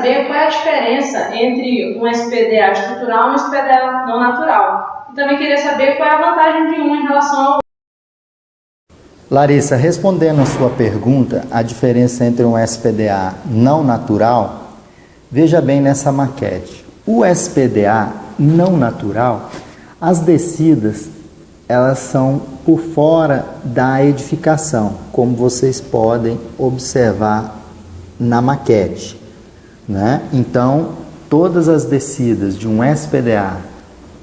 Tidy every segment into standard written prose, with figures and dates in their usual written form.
saber qual é a diferença entre um SPDA estrutural e um SPDA não natural. E também queria saber qual é a vantagem de um em relação ao outro. Larissa, respondendo a sua pergunta, a diferença entre um SPDA não natural, veja bem nessa maquete. O SPDA não natural, as descidas, elas são por fora da edificação, como vocês podem observar na maquete, né? Então, todas as descidas de um SPDA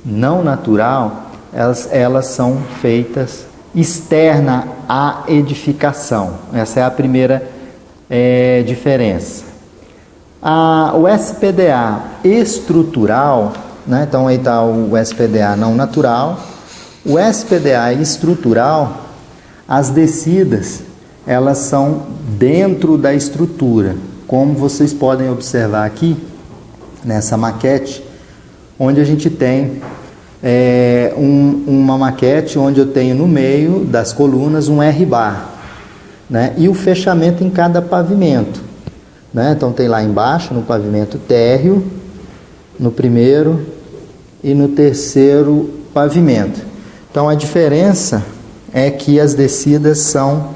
não natural, elas são feitas externa à edificação. Essa é a primeira diferença. O SPDA estrutural, né? Então aí está o SPDA não natural. O SPDA estrutural, as descidas, elas são dentro da estrutura, como vocês podem observar aqui nessa maquete, onde a gente tem uma maquete onde eu tenho no meio das colunas um R-bar, né? E o fechamento em cada pavimento, né? Então tem lá embaixo no pavimento térreo, no primeiro e no terceiro pavimento. Então a diferença é que as descidas são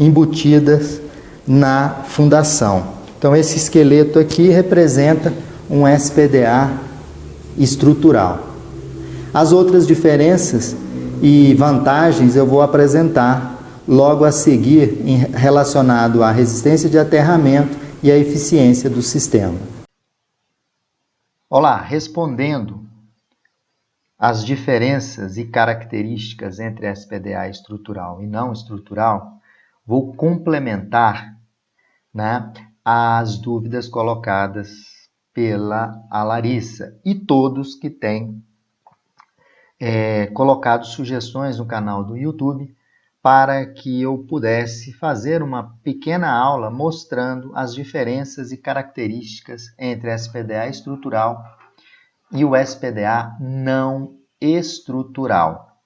embutidas na fundação. Então esse esqueleto aqui representa um SPDA estrutural. As outras diferenças e vantagens eu vou apresentar logo a seguir relacionado à resistência de aterramento e à eficiência do sistema. Olá, respondendo as diferenças e características entre SPDA estrutural e não estrutural, vou complementar, né, as dúvidas colocadas pela Larissa e todos que têm colocado sugestões no canal do YouTube para que eu pudesse fazer uma pequena aula mostrando as diferenças e características entre SPDA estrutural e o SPDA não estrutural.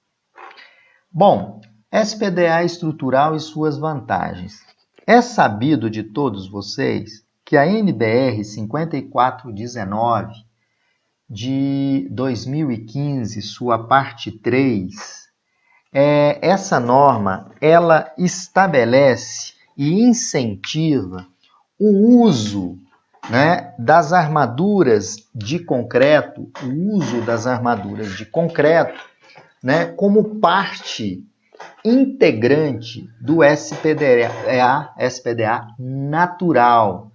Bom, SPDA estrutural e suas vantagens. É sabido de todos vocês que a NBR 5419 de 2015, sua parte 3, essa norma, ela estabelece e incentiva o uso, né, das armaduras de concreto, né, como parte integrante do SPDA natural.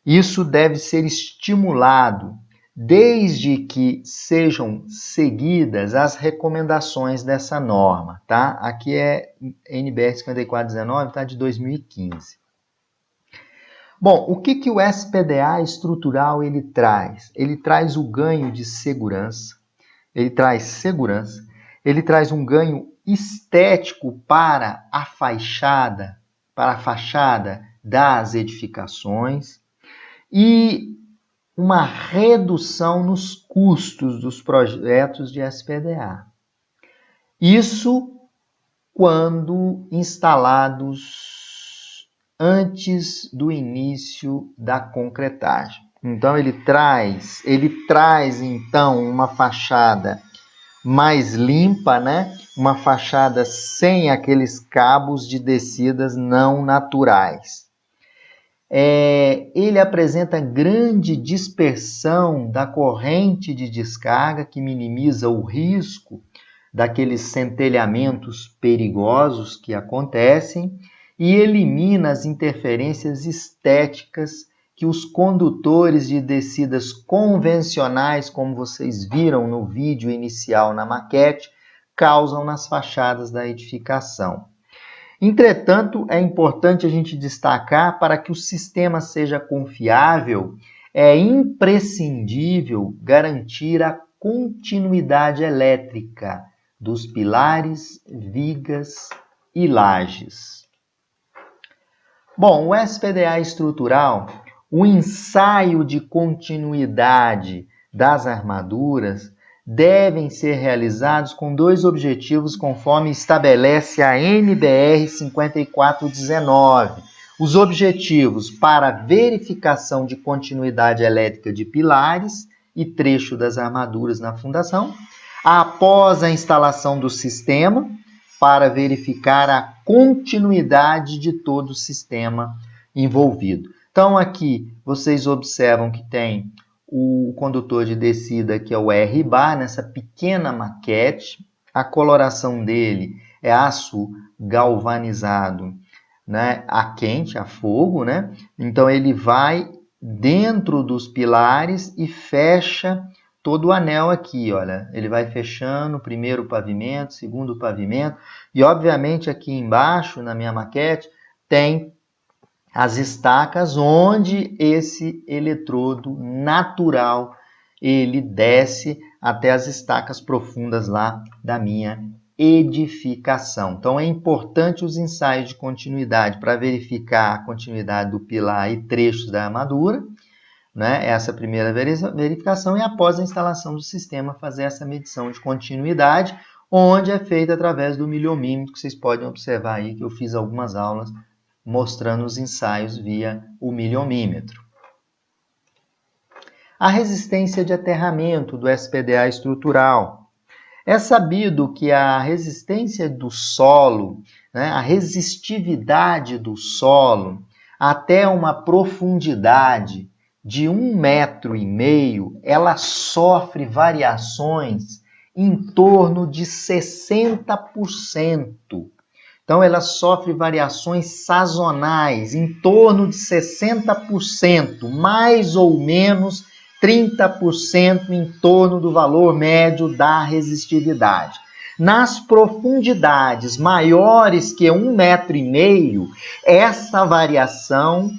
Isso deve ser estimulado desde que sejam seguidas as recomendações dessa norma, tá? Aqui é NBR 5419, tá? De 2015. Bom, o que o SPDA estrutural ele traz? Ele traz o ganho de segurança, ele traz um ganho estético para a fachada das edificações e uma redução nos custos dos projetos de SPDA. Isso quando instalados antes do início da concretagem. Então ele traz então uma fachada mais limpa, né? Uma fachada sem aqueles cabos de descidas não naturais. Ele apresenta grande dispersão da corrente de descarga, que minimiza o risco daqueles centelhamentos perigosos que acontecem e elimina as interferências estéticas que os condutores de descidas convencionais, como vocês viram no vídeo inicial na maquete, causam nas fachadas da edificação. Entretanto, é importante a gente destacar, para que o sistema seja confiável, é imprescindível garantir a continuidade elétrica dos pilares, vigas e lajes. Bom, o SPDA estrutural, o ensaio de continuidade das armaduras devem ser realizados com dois objetivos, conforme estabelece a NBR 5419. Os objetivos para verificação de continuidade elétrica de pilares e trecho das armaduras na fundação, após a instalação do sistema, para verificar a continuidade de todo o sistema envolvido. Então, aqui vocês observam que tem o condutor de descida, que é o R-bar, nessa pequena maquete. A coloração dele é aço galvanizado, né, a quente, a fogo, né? Então, ele vai dentro dos pilares e fecha todo o anel aqui, olha. Ele vai fechando o primeiro pavimento, segundo pavimento. E, obviamente, aqui embaixo, na minha maquete, tem as estacas onde esse eletrodo natural ele desce até as estacas profundas lá da minha edificação. Então, é importante os ensaios de continuidade para verificar a continuidade do pilar e trechos da armadura, né? Essa é a primeira verificação, e após a instalação do sistema, fazer essa medição de continuidade, onde é feita através do miliomímetro, que vocês podem observar aí que eu fiz algumas aulas mostrando os ensaios via o miliomímetro. A resistência de aterramento do SPDA estrutural. É sabido que a resistência do solo, né, a resistividade do solo até uma profundidade de 1,5 metro, ela sofre variações em torno de 60%. Então, ela sofre variações sazonais em torno de 60%, mais ou menos 30% em torno do valor médio da resistividade. Nas profundidades maiores que 1,5 metro, essa variação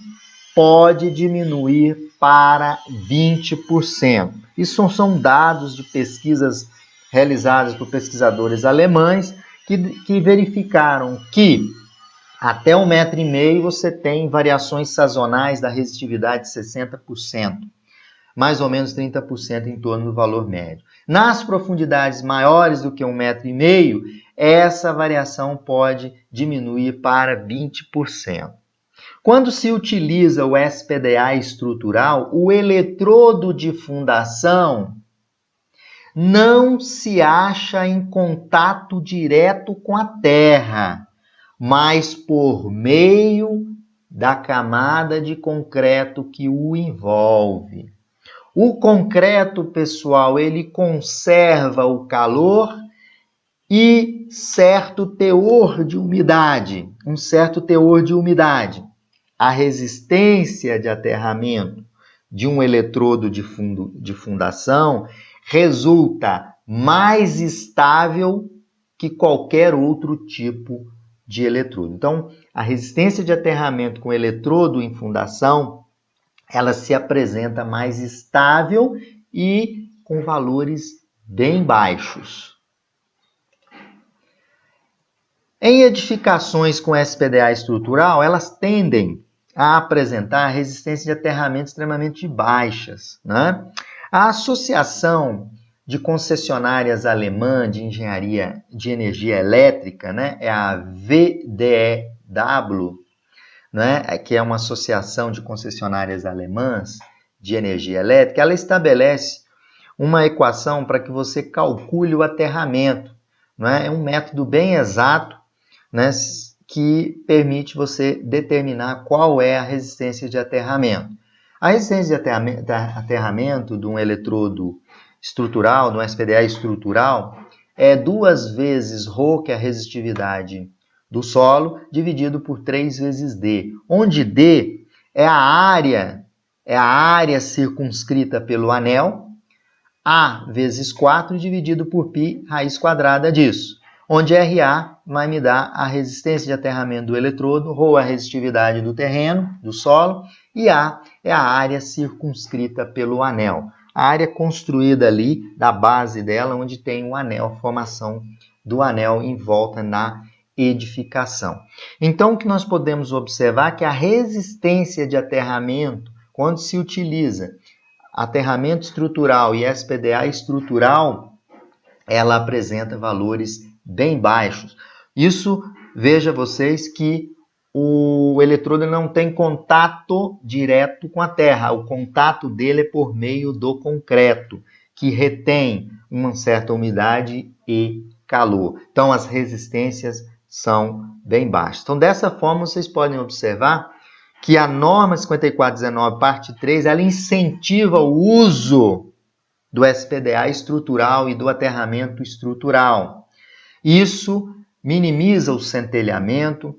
pode diminuir para 20%. Isso são dados de pesquisas realizadas por pesquisadores alemães que verificaram que até 1,5 metro você tem variações sazonais da resistividade de 60%, mais ou menos 30% em torno do valor médio. Nas profundidades maiores do que 1,5 metro, essa variação pode diminuir para 20%. Quando se utiliza o SPDA estrutural, o eletrodo de fundação não se acha em contato direto com a terra, mas por meio da camada de concreto que o envolve. O concreto, pessoal, ele conserva o calor e certo teor de umidade, A resistência de aterramento de um eletrodo de fundação resulta mais estável que qualquer outro tipo de eletrodo. Então, a resistência de aterramento com eletrodo em fundação, ela se apresenta mais estável e com valores bem baixos. Em edificações com SPDA estrutural, elas tendem a apresentar resistência de aterramento extremamente baixas, né? A Associação de Concessionárias Alemã de Engenharia de Energia Elétrica, né, é a VDEW, né, que é uma associação de concessionárias alemãs de energia elétrica, ela estabelece uma equação para que você calcule o aterramento, né? É um método bem exato, né, que permite você determinar qual é a resistência de aterramento. A resistência de aterramento de um eletrodo estrutural, de um SPDA estrutural, é 2 vezes ρ, que é a resistividade do solo, dividido por 3 vezes D, onde D é a área circunscrita pelo anel, A vezes 4 dividido por π raiz quadrada disso, onde RA vai me dar a resistência de aterramento do eletrodo, ρ é a resistividade do terreno, do solo, e A é a área circunscrita pelo anel. A área construída ali, da base dela, onde tem o anel, a formação do anel em volta na edificação. Então, o que nós podemos observar é que a resistência de aterramento, quando se utiliza aterramento estrutural e SPDA estrutural, ela apresenta valores bem baixos. Isso, veja vocês que o eletrodo não tem contato direto com a terra. O contato dele é por meio do concreto, que retém uma certa umidade e calor. Então, as resistências são bem baixas. Então, dessa forma, vocês podem observar que a norma 5419, parte 3, ela incentiva o uso do SPDA estrutural e do aterramento estrutural. Isso minimiza o centelhamento,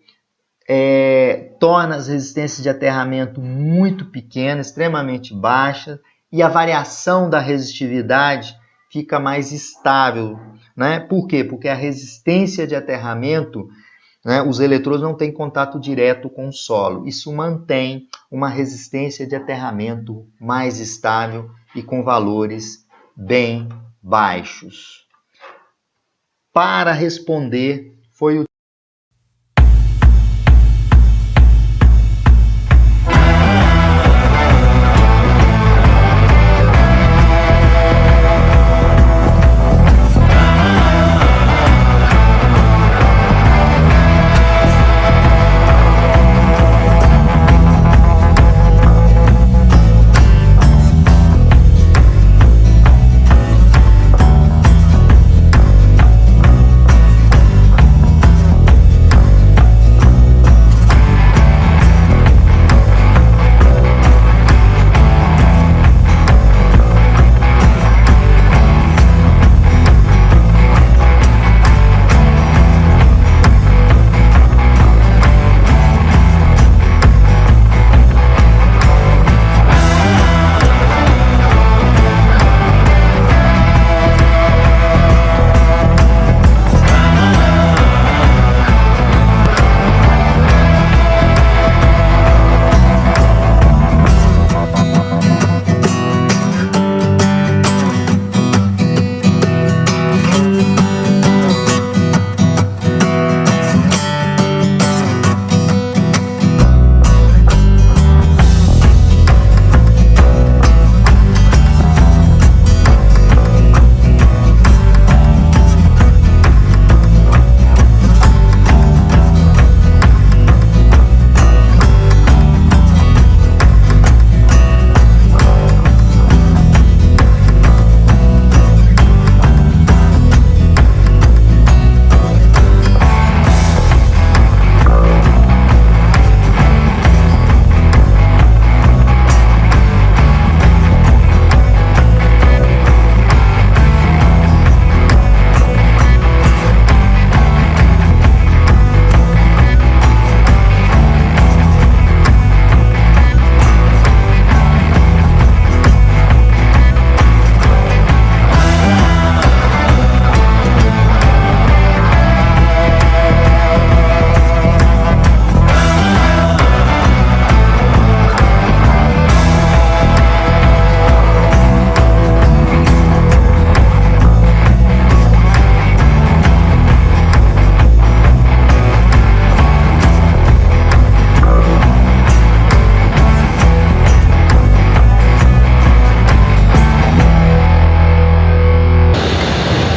torna as resistências de aterramento muito pequenas, extremamente baixas, e a variação da resistividade fica mais estável, né? Por quê? Porque a resistência de aterramento, né, os eletrodos não têm contato direto com o solo. Isso mantém uma resistência de aterramento mais estável e com valores bem baixos. Para responder, foi o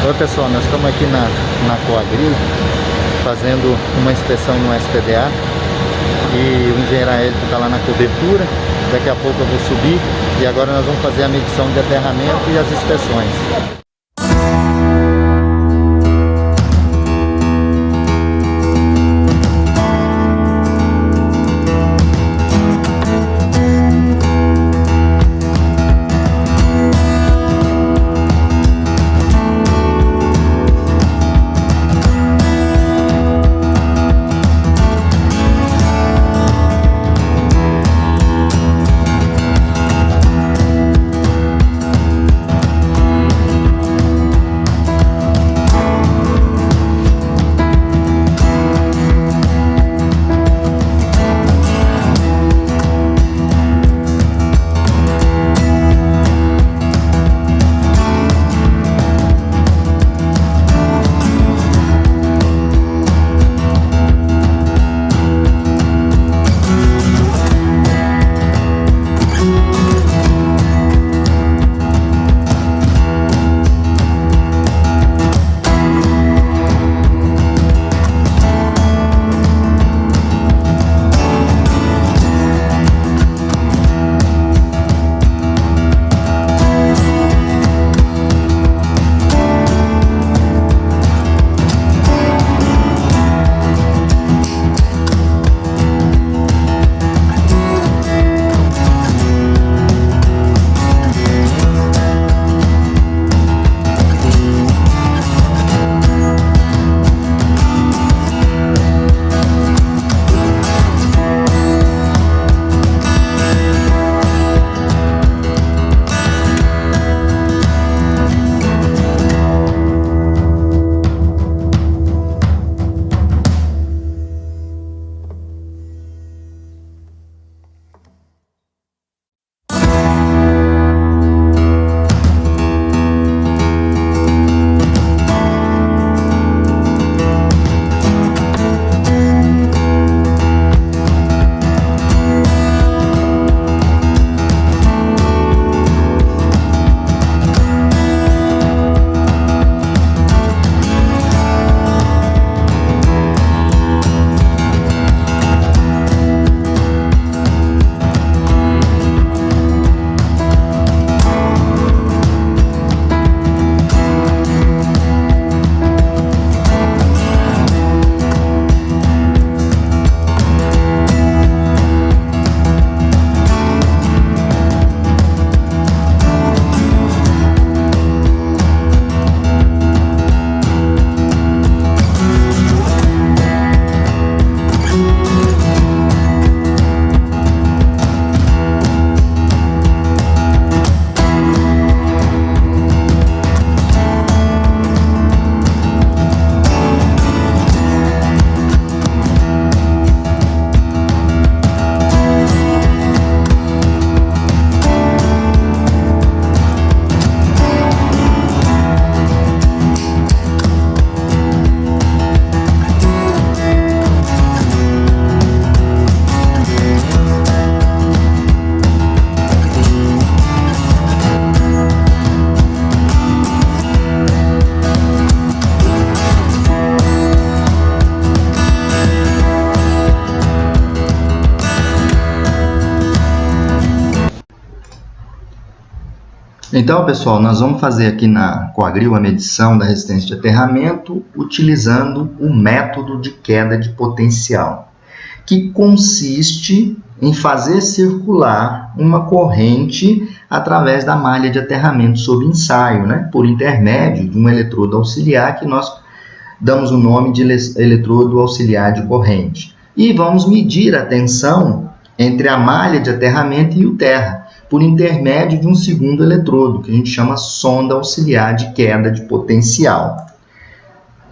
Oi pessoal, nós estamos aqui na Coagril fazendo uma inspeção no SPDA e o engenheiro aéreo está lá na cobertura. Daqui a pouco eu vou subir e agora nós vamos fazer a medição de aterramento e as inspeções. Então, pessoal, nós vamos fazer aqui na Coagril a medição da resistência de aterramento utilizando o método de queda de potencial, que consiste em fazer circular uma corrente através da malha de aterramento sob ensaio, né, por intermédio de um eletrodo auxiliar que nós damos o nome de eletrodo auxiliar de corrente. E vamos medir a tensão entre a malha de aterramento e o terra, por intermédio de um segundo eletrodo, que a gente chama sonda auxiliar de queda de potencial.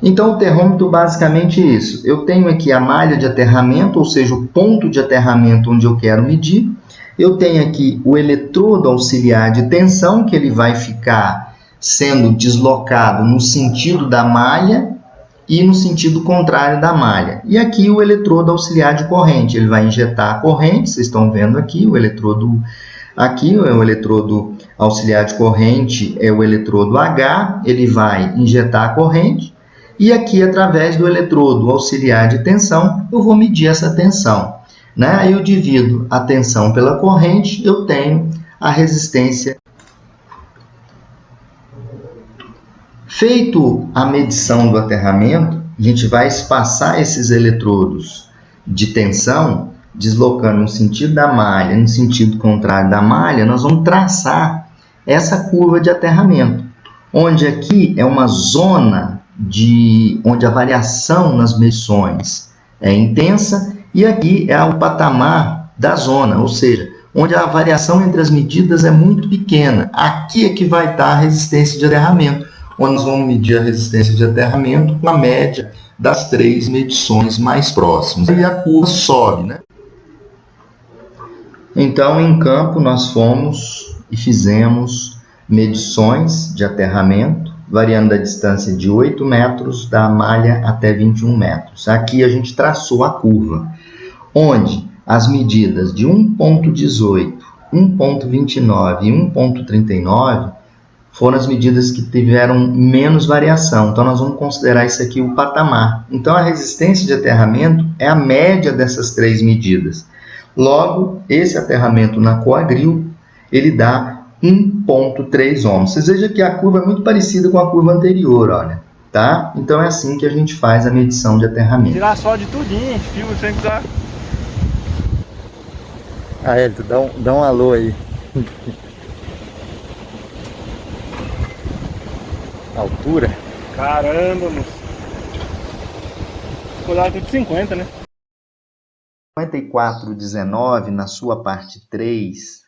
Então, o termômetro basicamente é isso. Eu tenho aqui a malha de aterramento, ou seja, o ponto de aterramento onde eu quero medir. Eu tenho aqui o eletrodo auxiliar de tensão, que ele vai ficar sendo deslocado no sentido da malha e no sentido contrário da malha. E aqui o eletrodo auxiliar de corrente. Ele vai injetar a corrente, vocês estão vendo aqui, o eletrodo... Aqui é o eletrodo auxiliar de corrente, é o eletrodo H, ele vai injetar a corrente, e aqui, através do eletrodo auxiliar de tensão, eu vou medir essa tensão, né? Aí eu divido a tensão pela corrente, eu tenho a resistência. Feito a medição do aterramento, a gente vai espaçar esses eletrodos de tensão, deslocando no sentido da malha, no sentido contrário da malha, nós vamos traçar essa curva de aterramento, onde aqui é uma zona onde a variação nas medições é intensa, e aqui é o patamar da zona, ou seja, onde a variação entre as medidas é muito pequena. Aqui é que vai estar a resistência de aterramento, onde nós vamos medir a resistência de aterramento com a média das 3 medições mais próximas. E a curva sobe, né? Então, em campo, nós fomos e fizemos medições de aterramento, variando da distância de 8 metros da malha até 21 metros. Aqui a gente traçou a curva, onde as medidas de 1,18, 1,29 e 1,39 foram as medidas que tiveram menos variação. Então, nós vamos considerar isso aqui o patamar. Então, a resistência de aterramento é a média dessas 3 medidas. Logo, esse aterramento na Coagril, ele dá 1,3 ohms. Vocês vejam que a curva é muito parecida com a curva anterior, olha, tá? Então é assim que a gente faz a medição de aterramento. Tirar só de tudinho, filme sem precisar. Elton, dá um alô aí. Altura? Caramba, moço. Vou dar tudo 50, né? 5419, na sua parte 3,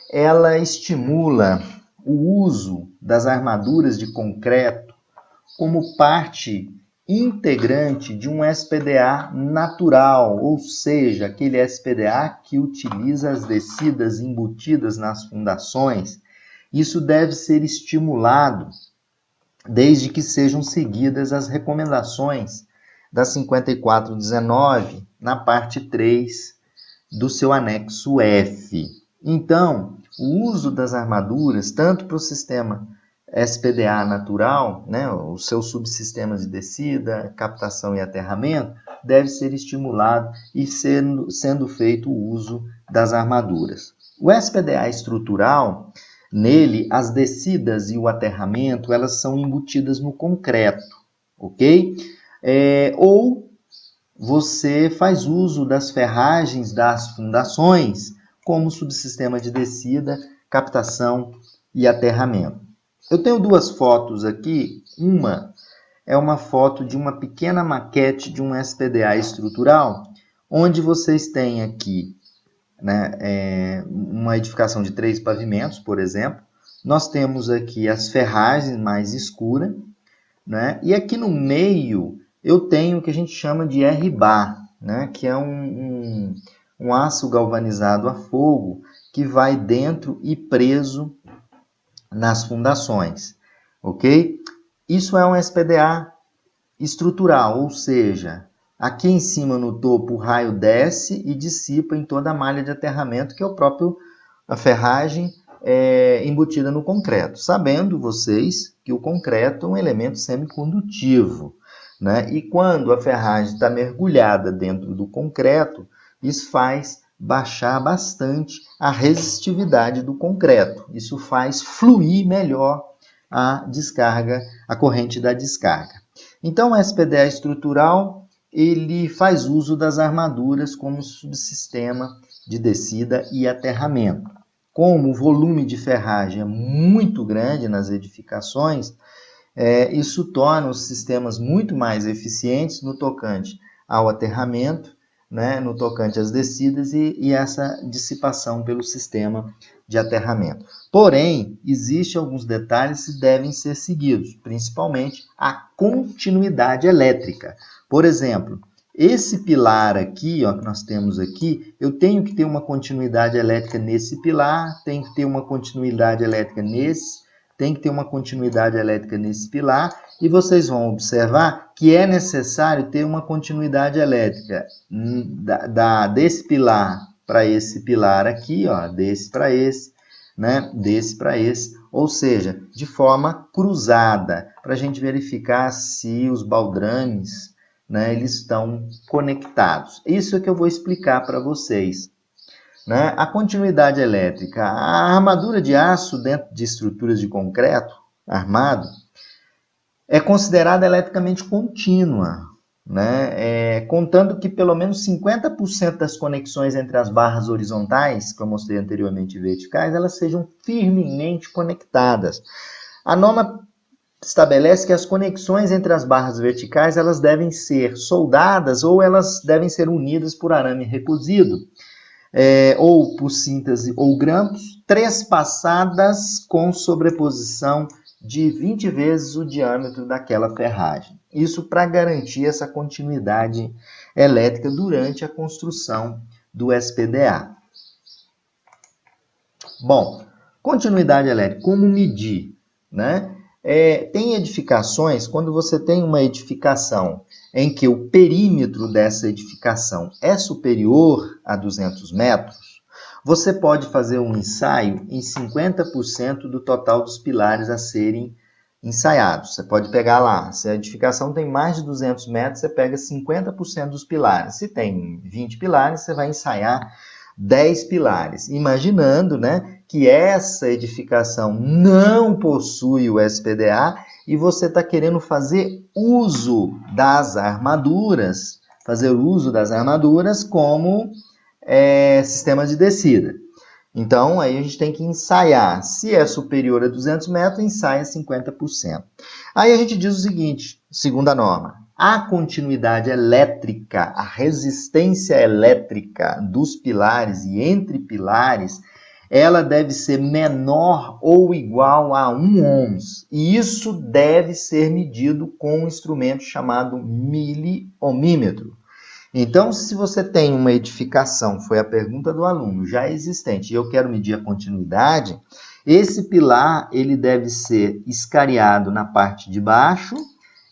ela estimula o uso das armaduras de concreto como parte integrante de um SPDA natural, ou seja, aquele SPDA que utiliza as descidas embutidas nas fundações. Isso deve ser estimulado desde que sejam seguidas as recomendações da 5419 na parte 3 do seu anexo F. Então, o uso das armaduras, tanto para o sistema SPDA natural, né, os seus subsistemas de descida, captação e aterramento, deve ser estimulado e sendo feito o uso das armaduras. O SPDA estrutural, nele, as descidas e o aterramento, elas são embutidas no concreto, ok? Ou você faz uso das ferragens das fundações como subsistema de descida, captação e aterramento. Eu tenho 2 fotos aqui. Uma é uma foto de uma pequena maquete de um SPDA estrutural, onde vocês têm aqui, né, uma edificação de 3 pavimentos, por exemplo. Nós temos aqui as ferragens mais escuras, né, e aqui no meio eu tenho o que a gente chama de R-bar, né, que é um aço galvanizado a fogo que vai dentro e preso nas fundações, ok? Isso é um SPDA estrutural, ou seja, aqui em cima no topo o raio desce e dissipa em toda a malha de aterramento, que é a ferragem embutida no concreto. Sabendo vocês que o concreto é um elemento semicondutivo, né? E quando a ferragem está mergulhada dentro do concreto, isso faz baixar bastante a resistividade do concreto. Isso faz fluir melhor a descarga, a corrente da descarga. Então, o SPDA estrutural, ele faz uso das armaduras como subsistema de descida e aterramento. Como o volume de ferragem é muito grande nas edificações, isso torna os sistemas muito mais eficientes no tocante ao aterramento, né, no tocante às descidas e essa dissipação pelo sistema de aterramento. Porém, existem alguns detalhes que devem ser seguidos, principalmente a continuidade elétrica. Por exemplo, esse pilar aqui, ó, que nós temos aqui, eu tenho que ter uma continuidade elétrica nesse pilar, tenho que ter uma continuidade elétrica nesse, tem que ter uma continuidade elétrica nesse pilar, e vocês vão observar que é necessário ter uma continuidade elétrica desse pilar para esse pilar aqui, ó, desse para esse, né, desse para esse, ou seja, de forma cruzada, para a gente verificar se os baldrames, né, eles estão conectados. Isso é que eu vou explicar para vocês. Né? A continuidade elétrica, a armadura de aço dentro de estruturas de concreto armado é considerada eletricamente contínua, né? Contando que pelo menos 50% das conexões entre as barras horizontais, que eu mostrei anteriormente, verticais, elas sejam firmemente conectadas. A norma estabelece que as conexões entre as barras verticais elas devem ser soldadas ou elas devem ser unidas por arame recozido. Ou por síntese ou grampos, trespassadas com sobreposição de 20 vezes o diâmetro daquela ferragem. Isso para garantir essa continuidade elétrica durante a construção do SPDA. Bom, continuidade elétrica, como medir? Né? Tem edificações, quando você tem uma edificação em que o perímetro dessa edificação é superior a 200 metros, você pode fazer um ensaio em 50% do total dos pilares a serem ensaiados. Você pode pegar lá, se a edificação tem mais de 200 metros, você pega 50% dos pilares. Se tem 20 pilares, você vai ensaiar 10 pilares, imaginando, né, que essa edificação não possui o SPDA e você está querendo fazer uso das armaduras, como sistema de descida. Então, aí a gente tem que ensaiar. Se é superior a 200 metros, ensaia 50%. Aí a gente diz o seguinte, segunda norma, a continuidade elétrica, a resistência elétrica dos pilares e entre pilares, ela deve ser menor ou igual a 1 ohms. E isso deve ser medido com um instrumento chamado miliohmímetro. Então, se você tem uma edificação, foi a pergunta do aluno, já existente, e eu quero medir a continuidade, esse pilar ele deve ser escariado na parte de baixo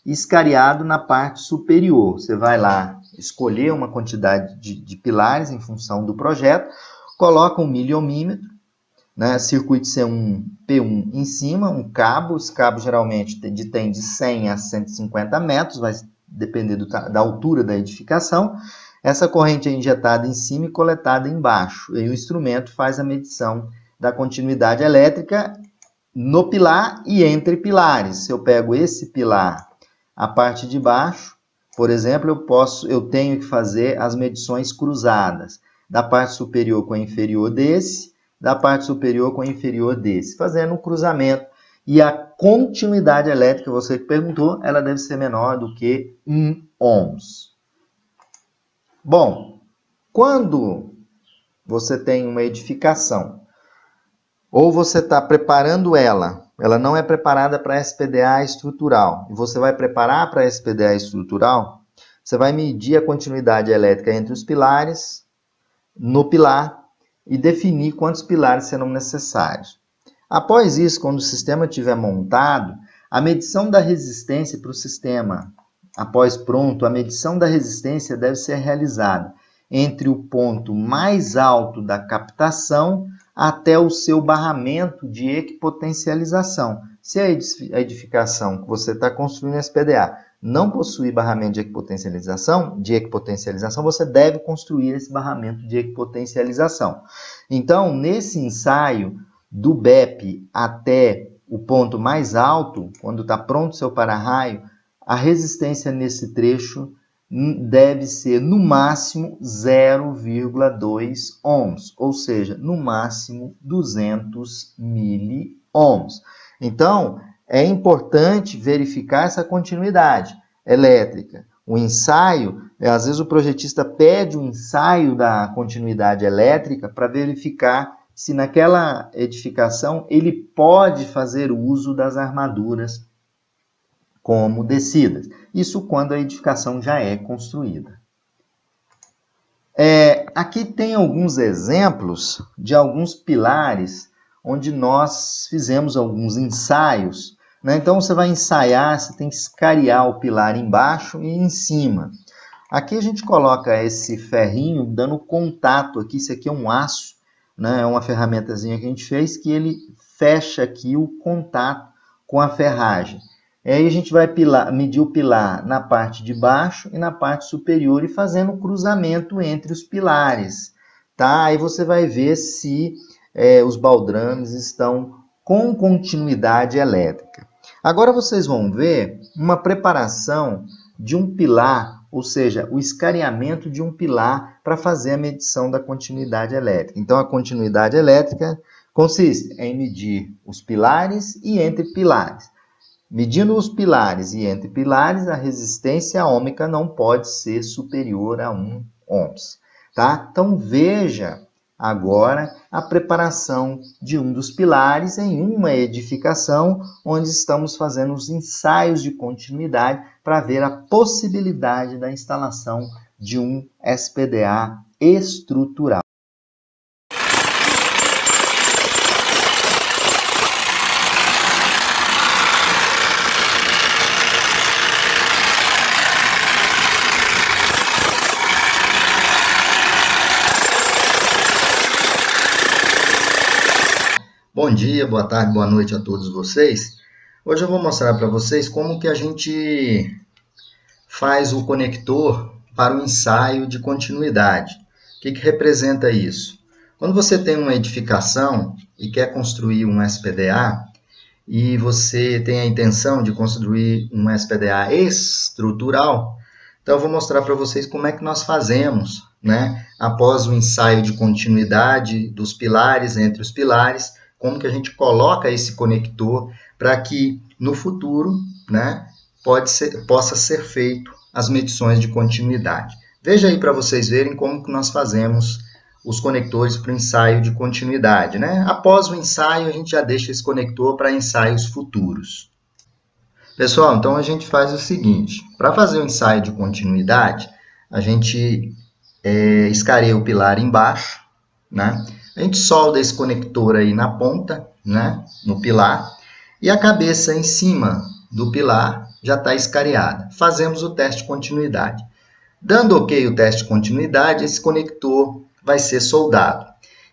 e escariado na parte superior. Você vai lá escolher uma quantidade de pilares em função do projeto, coloca um miliohmímetro, né, circuito C1, P1 em cima, um cabo, esse cabo geralmente tem de 100 a 150 metros, vai depender da altura da edificação. Essa corrente é injetada em cima e coletada embaixo, e o instrumento faz a medição da continuidade elétrica no pilar e entre pilares. Se eu pego esse pilar, a parte de baixo, por exemplo, eu tenho que fazer as medições cruzadas, da parte superior com a inferior desse, da parte superior com a inferior desse, fazendo um cruzamento. E a continuidade elétrica, você que perguntou, ela deve ser menor do que 1 ohms. Bom, quando você tem uma edificação, ou você está preparando ela não é preparada para SPDA estrutural, e você vai preparar para SPDA estrutural, você vai medir a continuidade elétrica entre os pilares, no pilar, e definir quantos pilares serão necessários. Após isso, quando o sistema estiver montado, a medição da resistência para o sistema, após pronto, a medição da resistência deve ser realizada entre o ponto mais alto da captação até o seu barramento de equipotencialização, Se a edificação que você está construindo SPDA não possui barramento de equipotencialização, você deve construir esse barramento de equipotencialização. Então, nesse ensaio do BEP até o ponto mais alto, quando está pronto o seu para-raio, a resistência nesse trecho deve ser no máximo 0,2 ohms, ou seja, no máximo 200 miliohms. Então, é importante verificar essa continuidade elétrica. O ensaio, às vezes o projetista pede o ensaio da continuidade elétrica para verificar se naquela edificação ele pode fazer uso das armaduras como descidas. Isso quando a edificação já é construída. Aqui tem alguns exemplos de alguns pilares onde nós fizemos alguns ensaios, né? Então você vai ensaiar, você tem que escariar o pilar embaixo e em cima. Aqui a gente coloca esse ferrinho dando contato aqui, isso aqui é um aço, né? É uma ferramentazinha que a gente fez que ele fecha aqui o contato com a ferragem. Aí a gente vai medir o pilar na parte de baixo e na parte superior e fazendo o cruzamento entre os pilares, tá? Aí você vai ver se os baldrames estão com continuidade elétrica. Agora vocês vão ver uma preparação de um pilar, ou seja, o escariamento de um pilar para fazer a medição da continuidade elétrica. Então, a continuidade elétrica consiste em medir os pilares e entre pilares. Medindo os pilares e entre pilares, a resistência ôhmica não pode ser superior a 1 ohms. Tá? Então, veja agora a preparação de um dos pilares em uma edificação onde estamos fazendo os ensaios de continuidade para ver a possibilidade da instalação de um SPDA estrutural. Bom dia, boa tarde, boa noite a todos vocês. Hoje eu vou mostrar para vocês como que a gente faz o conector para o ensaio de continuidade. O que representa isso? Quando você tem uma edificação e quer construir um SPDA, e você tem a intenção de construir um SPDA estrutural, então eu vou mostrar para vocês como é que nós fazemos, né? Após o ensaio de continuidade dos pilares entre os pilares, como que a gente coloca esse conector para que no futuro, né, possa ser feito as medições de continuidade. Veja aí para vocês verem como que nós fazemos os conectores para o ensaio de continuidade, né? Após o ensaio, a gente já deixa esse conector para ensaios futuros. Pessoal, então a gente faz o seguinte, para fazer o ensaio de continuidade, a gente escareia o pilar embaixo, né? A gente solda esse conector aí na ponta, né, no pilar, e a cabeça em cima do pilar já está escareada. Fazemos o teste de continuidade. Dando ok o teste de continuidade, esse conector vai ser soldado.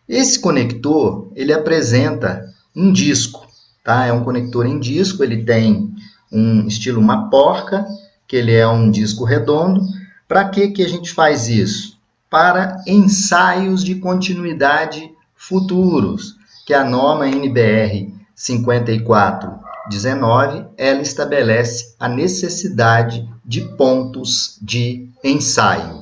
Esse conector, ele apresenta um disco, tá? É um conector em disco, ele tem um estilo uma porca, que ele é um disco redondo. Para que a gente faz isso? Para ensaios de continuidade futuros, que a norma NBR 5419, ela estabelece a necessidade de pontos de ensaio.